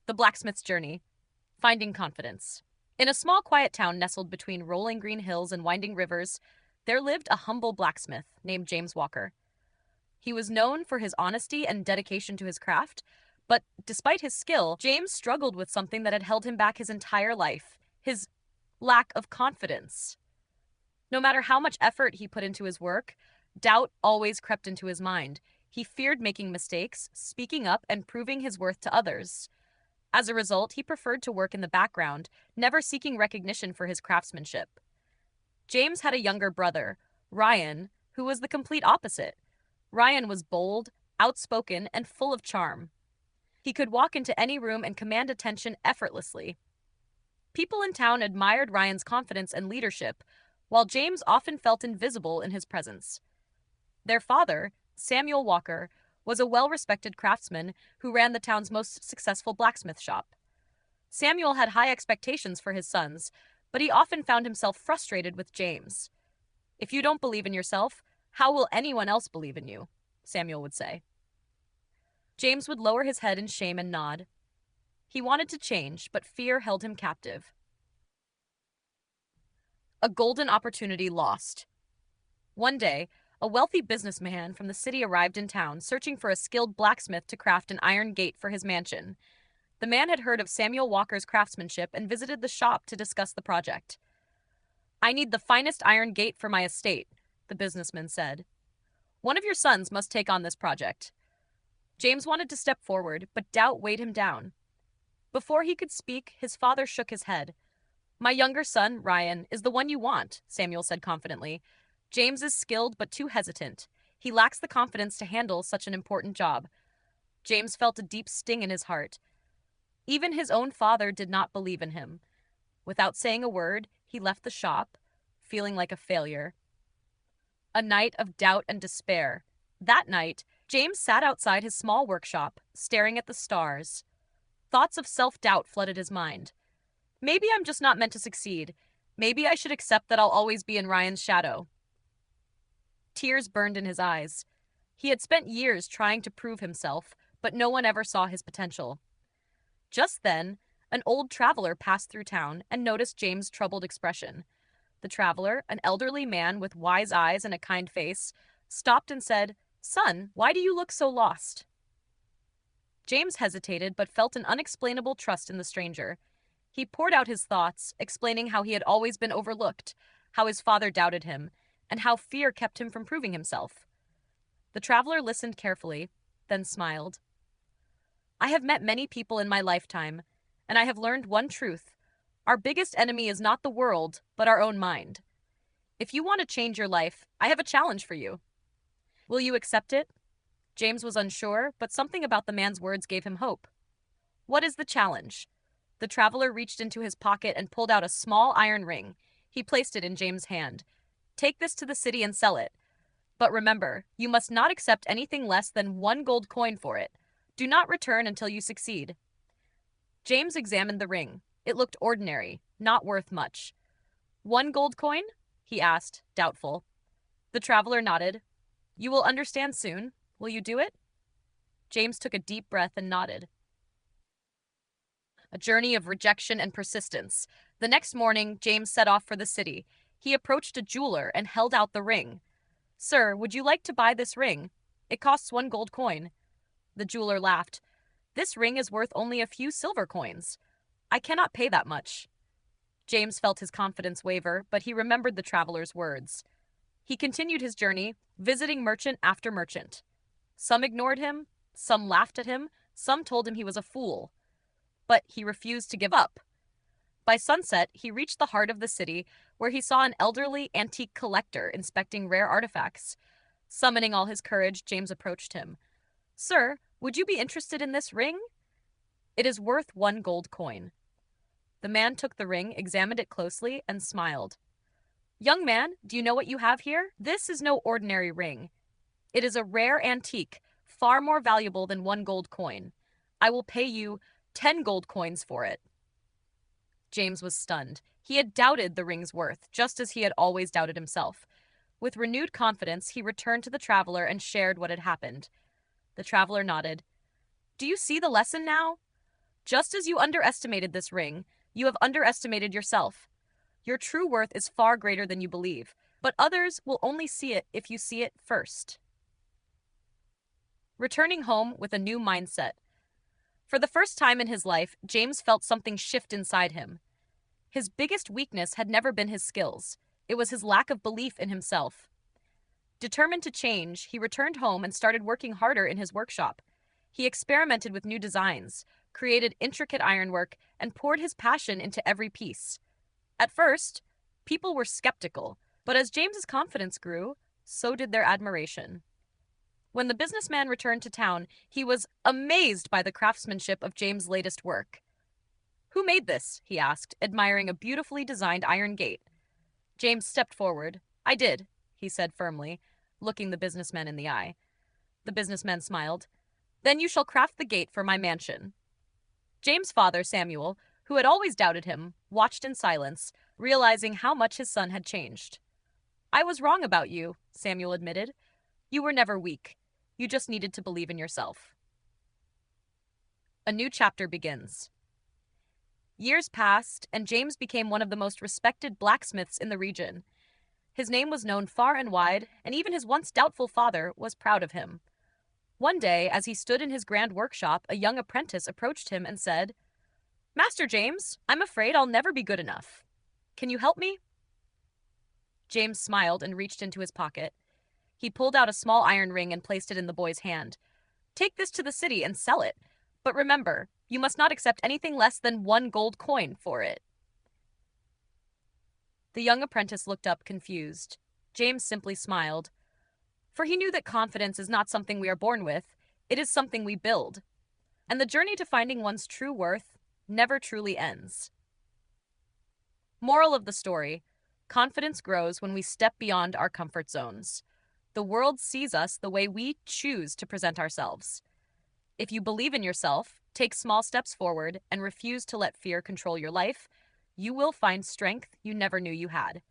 The Blacksmith's Journey. Finding Confidence. In a small, quiet town nestled between rolling green hills and winding rivers, there lived a humble blacksmith named James Walker. He was known for his honesty and dedication to his craft, but despite his skill, James struggled with something that had held him back his entire life: his lack of confidence. No matter how much effort he put into his work, doubt always crept into his mind. He feared making mistakes, speaking up, and proving his worth to others. As a result, he preferred to work in the background, never seeking recognition for his craftsmanship. James had a younger brother, Ryan, who was the complete opposite. Ryan was bold, outspoken, and full of charm. He could walk into any room and command attention effortlessly. People in town admired Ryan's confidence and leadership, while James often felt invisible in his presence. Their father, Samuel Walker, was a well-respected craftsman who ran the town's most successful blacksmith shop. Samuel had high expectations for his sons, but he often found himself frustrated with James. "If you don't believe in yourself, how will anyone else believe in you?" Samuel would say. James would lower his head in shame and nod. He wanted to change, but fear held him captive. A golden opportunity lost. One day, a wealthy businessman from the city arrived in town, searching for a skilled blacksmith to craft an iron gate for his mansion. The man had heard of Samuel Walker's craftsmanship and visited the shop to discuss the project. "I need the finest iron gate for my estate," the businessman said. "One of your sons must take on this project." James wanted to step forward, but doubt weighed him down. Before he could speak, his father shook his head. "My younger son, Ryan, is the one you want," Samuel said confidently. "James is skilled but too hesitant. He lacks the confidence to handle such an important job." James felt a deep sting in his heart. Even his own father did not believe in him. Without saying a word, he left the shop, feeling like a failure. A night of doubt and despair. That night, James sat outside his small workshop, staring at the stars. Thoughts of self-doubt flooded his mind. Maybe I'm just not meant to succeed. Maybe I should accept that I'll always be in Ryan's shadow. Tears burned in his eyes. He had spent years trying to prove himself, but no one ever saw his potential. Just then, an old traveler passed through town and noticed James' troubled expression. The traveler, an elderly man with wise eyes and a kind face, stopped and said, "Son, why do you look so lost?" James hesitated but felt an unexplainable trust in the stranger. He poured out his thoughts, explaining how he had always been overlooked, how his father doubted him, and how fear kept him from proving himself. The traveler listened carefully, then smiled. "I have met many people in my lifetime, and I have learned one truth. Our biggest enemy is not the world, but our own mind. If you want to change your life, I have a challenge for you. Will you accept it?" James was unsure, but something about the man's words gave him hope. "What is the challenge?" The traveler reached into his pocket and pulled out a small iron ring. He placed it in James' hand. "Take this to the city and sell it. But remember, you must not accept anything less than 1 gold coin for it. Do not return until you succeed." James examined the ring. It looked ordinary, not worth much. 1 gold coin?" he asked, doubtful. The traveler nodded. "You will understand soon. Will you do it?" James took a deep breath and nodded. A journey of rejection and persistence. The next morning, James set off for the city. He approached a jeweler and held out the ring. "Sir, would you like to buy this ring? It costs 1 gold coin." The jeweler laughed. "This ring is worth only a few silver coins. I cannot pay that much." James felt his confidence waver, but he remembered the traveler's words. He continued his journey, visiting merchant after merchant. Some ignored him, some laughed at him, some told him he was a fool. But he refused to give up. By sunset, he reached the heart of the city, where he saw an elderly antique collector inspecting rare artifacts. Summoning all his courage, James approached him. "Sir, would you be interested in this ring?" "It is worth 1 gold coin." The man took the ring, examined it closely, and smiled. "Young man, do you know what you have here? This is no ordinary ring. It is a rare antique, far more valuable than 1 gold coin. I will pay you 10 gold coins for it." James was stunned. He had doubted the ring's worth, just as he had always doubted himself. With renewed confidence, he returned to the traveler and shared what had happened. The traveler nodded. "Do you see the lesson now? Just as you underestimated this ring, you have underestimated yourself. Your true worth is far greater than you believe, but others will only see it if you see it first. Returning home with a new mindset. For the first time in his life, James felt something shift inside him. His biggest weakness had never been his skills, it was his lack of belief in himself. Determined to change, he returned home and started working harder in his workshop. He experimented with new designs, created intricate ironwork, and poured his passion into every piece. At first, people were skeptical, but as James's confidence grew, so did their admiration. When the businessman returned to town, he was amazed by the craftsmanship of James' latest work. "Who made this?" he asked, admiring a beautifully designed iron gate. James stepped forward. "I did," he said firmly, looking the businessman in the eye. The businessman smiled. "Then you shall craft the gate for my mansion." James' father, Samuel, who had always doubted him, watched in silence, realizing how much his son had changed. "I was wrong about you," Samuel admitted. "You were never weak. You just needed to believe in yourself." A new chapter begins. Years passed, and James became one of the most respected blacksmiths in the region. His name was known far and wide, and even his once doubtful father was proud of him. One day, as he stood in his grand workshop, a young apprentice approached him and said, "Master James, I'm afraid I'll never be good enough. Can you help me?" James smiled and reached into his pocket. He pulled out a small iron ring and placed it in the boy's hand. "Take this to the city and sell it. But remember, you must not accept anything less than 1 gold coin for it." The young apprentice looked up confused. James simply smiled, for he knew that confidence is not something we are born with, it is something we build. And the journey to finding one's true worth never truly ends. Moral of the story: confidence grows when we step beyond our comfort zones. The world sees us the way we choose to present ourselves. If you believe in yourself, take small steps forward, and refuse to let fear control your life, you will find strength you never knew you had.